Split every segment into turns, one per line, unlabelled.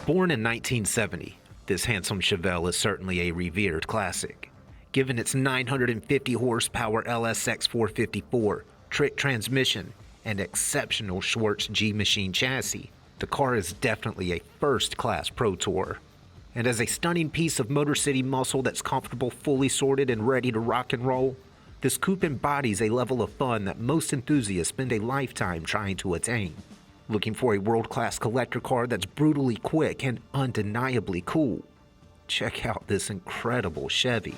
Born in 1970, this handsome Chevelle is certainly a revered classic. Given its 950 horsepower LSX 454, trick transmission, and exceptional Schwartz G machine chassis, the car is definitely a first-class Pro Tourer. And as a stunning piece of Motor City muscle that's comfortable, fully sorted, and ready to rock and roll, this coupe embodies a level of fun that most enthusiasts spend a lifetime trying to attain. Looking for a world-class collector car that's brutally quick and undeniably cool? Check out this incredible Chevy.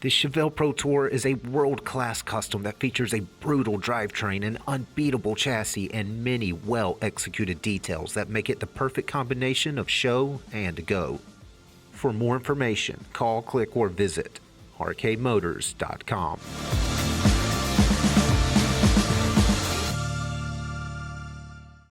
The Chevelle Pro Tourer is a world-class custom that features a brutal drivetrain, an unbeatable chassis, and many well-executed details that make it the perfect combination of show and go. For more information, call, click, or visit rkmotors.com.